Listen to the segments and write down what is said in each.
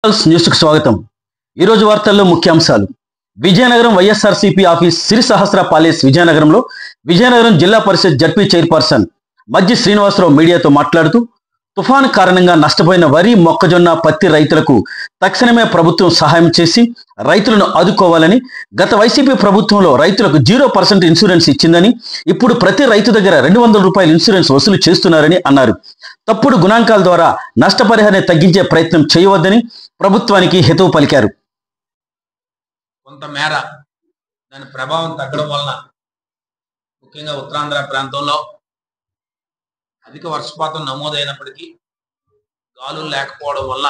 News కు స్వాగతం. ఈ రోజు వార్తల్లో ముఖ్యాంశాలు. విజయనగరం వైఎస్ఆర్సీపీ ఆఫీస్ సిరి సహస్ర ప్యాలెస్ విజయనగరంలో విజయనగరం జిల్లా పరిషత్ జడ్పీ చైర్పర్సన్ మజ్జి శ్రీనివాసరావు మీడియాతో మాట్లాడుతూ తుఫాను కారణంగా నష్టపోయిన వరి, మొక్కజొన్న, పత్తి రైతులకు తక్షణమే ప్రభుత్వం సహాయం చేసి రైతులను ఆదుకోవాలని, గత వైసీపీ ప్రభుత్వంలో రైతులకు 0% ఇన్సూరెన్స్ ఇచ్చిందని, ఇప్పుడు ప్రతి రైతు దగ్గర 200 రూపాయల ఇన్సూరెన్స్ వసూలు చేస్తున్నారని అన్నారు. తప్పుడు గుణాంకాల ద్వారా నష్టపరిహారాన్ని తగ్గించే ప్రయత్నం చేయవద్దని ప్రభుత్వానికి హితవు పలికారు. కొంతమేర దాని ప్రభావం తగ్గడం వలన ముఖ్యంగా ఉత్తరాంధ్ర ప్రాంతంలో అధిక వర్షపాతం నమోదైనప్పటికీ గాలులు లేకపోవడం వల్ల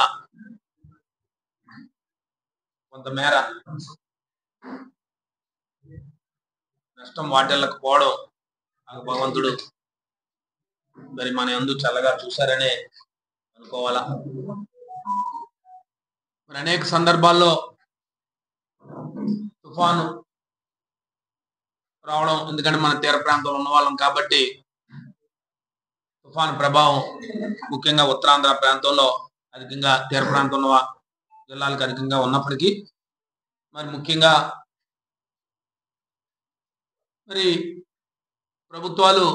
కొంతమేర నష్టం వాటిల్లకపోవడం ఆ భగవంతుడు మరి మన యందు చల్లగా చూశారనే అనుకోవాలా. మరి అనేక సందర్భాల్లో తుఫాను రావడం, ఎందుకంటే మన తీర ప్రాంతంలో ఉన్న వాళ్ళం కాబట్టి తుఫాను ప్రభావం ముఖ్యంగా ఉత్తరాంధ్ర ప్రాంతంలో అధికంగా, తీర ప్రాంతంలో జిల్లాలకు అధికంగా ఉన్నప్పటికీ మరి ముఖ్యంగా మరి ప్రభుత్వాలు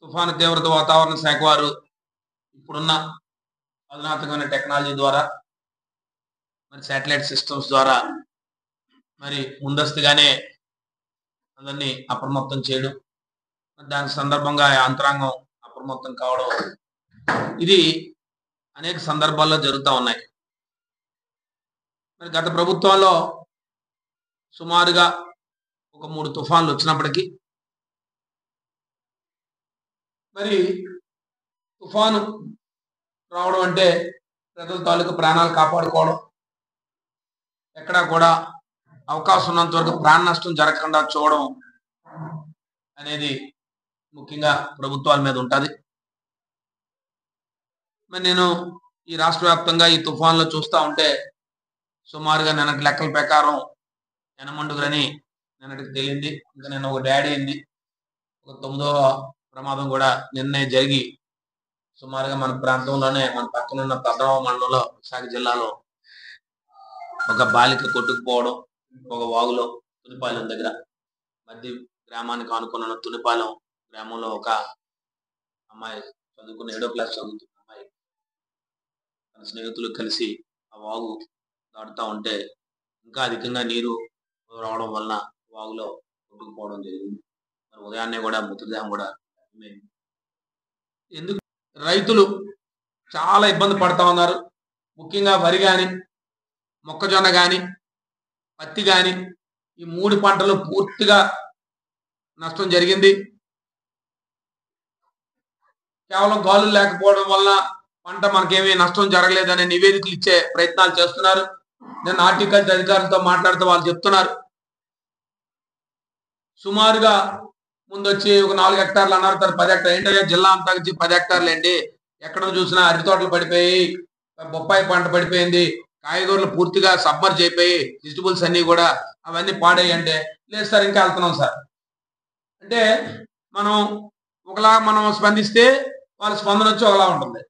తుఫాను తీవ్రత వాతావరణ శాఖ వారు ఇప్పుడున్న అధునాతనమైన టెక్నాలజీ ద్వారా మరి శాటిలైట్ సిస్టమ్స్ ద్వారా మరి ముందస్తుగానే అందరినీ అప్రమత్తం చేయడం, దాని సందర్భంగా యంత్రాంగం అప్రమత్తం కావడం, ఇది అనేక సందర్భాల్లో జరుగుతూ ఉన్నాయి. మరి గత ప్రభుత్వంలో సుమారుగా ఒక 3 తుఫాన్లు వచ్చినప్పటికీ మరి తుఫాను రావడం అంటే ప్రజల తాలూకు ప్రాణాలు కాపాడుకోవడం, ఎక్కడా కూడా అవకాశం ఉన్నంత వరకు ప్రాణ నష్టం జరగకుండా చూడడం అనేది ముఖ్యంగా ప్రభుత్వాల మీద ఉంటుంది. మరి నేను ఈ రాష్ట్ర వ్యాప్తంగా ఈ తుఫాన్లో చూస్తూ ఉంటే సుమారుగా నిన్నటి లెక్కల ప్రకారం ఎనమండుగురని నిన్నటికి తేలింది. ఇంకా నిన్న ఒక డాడీ అయింది. ఒక 9వ ప్రమాదం కూడా నిన్నే జరిగి సుమారుగా మన ప్రాంతంలోనే, మన పక్కనున్న పెద్దరావ మండలంలో, విశాఖ జిల్లాలో ఒక బాలిక కొట్టుకుపోవడం, ఒక వాగులో తునిపాలెం దగ్గర మధ్య గ్రామానికి ఆనుకున్న తునిపాలెం గ్రామంలో ఒక అమ్మాయి చదువుకున్న 7వ క్లాస్ చదువుతున్న అమ్మాయి తన స్నేహితులు కలిసి ఆ వాగు దాటుతూ ఉంటే ఇంకా అధికంగా నీరు రావడం వలన వాగులో కొట్టుకుపోవడం జరిగింది. మరి ఉదయాన్నే కూడా మృతదేహం కూడా ఎందుకు రైతులు చాలా ఇబ్బంది పడతా ఉన్నారు. ముఖ్యంగా వరి కానీ, మొక్కజొన్న కానీ, పత్తి కానీ, ఈ 3 పంటలు పూర్తిగా నష్టం జరిగింది. కేవలం గాలులు లేకపోవడం వల్ల పంట మనకేమీ నష్టం జరగలేదనే నివేదికలు ఇచ్చే ప్రయత్నాలు చేస్తున్నారు. నేను హార్టికల్చర్ అధికారులతో మాట్లాడుతూ వాళ్ళు చెప్తున్నారు, సుమారుగా ముందు వచ్చి ఒక 4 హెక్టార్లు అన్నారు, తర్వాత 10 హెక్టార్లు. ఏంటంటే జిల్లా అంతా 10 హెక్టార్లు ఏంటి, ఎక్కడ చూసినా అరటి తోటలు పడిపోయి, బొప్పాయి పంట పడిపోయింది, కాయగూరలు పూర్తిగా సబ్మర్జ్ అయిపోయి, వెజిటబుల్స్ అన్ని కూడా అవన్నీ పాడేయి అంటే, లేదు సార్ ఇంకా వెళ్తున్నాం సార్ అంటే, మనం స్పందిస్తే వాళ్ళ స్పందన వచ్చి ఒకలా ఉంటుంది.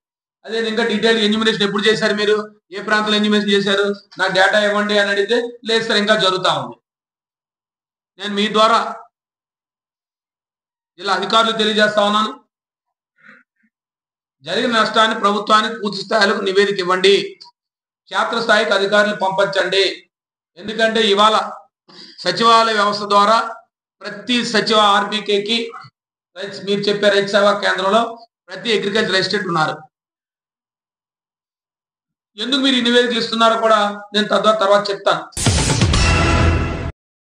అదే ఇంకా డీటెయిల్ ఎన్యూమినేషన్ ఎప్పుడు చేశారు, మీరు ఏ ప్రాంతంలో ఎన్యూమినేషన్ చేశారు, నాకు డేటా ఇవ్వండి అని అడిగితే, లేదు సార్ ఇంకా జరుగుతూ ఉంది. నేను మీ ద్వారా జిల్లా అధికారులు తెలియజేస్తా ఉన్నాను, జరిగిన నష్టాన్ని ప్రభుత్వానికి పూర్తి స్థాయిలో నివేదిక ఇవ్వండి, క్షేత్రస్థాయికి అధికారులు పంపించండి. ఎందుకంటే ఇవాళ సచివాలయ వ్యవస్థ ద్వారా ప్రతి ఆర్బీకేకి మీరు చెప్పే రైతు సేవా కేంద్రంలో ప్రతి అగ్రికల్చర్ ఎస్టేట్ ఉన్నారు. ఎందుకు మీరు ఈ నివేదికలు ఇస్తున్నారో కూడా నేను తర్వాత చెప్తాను.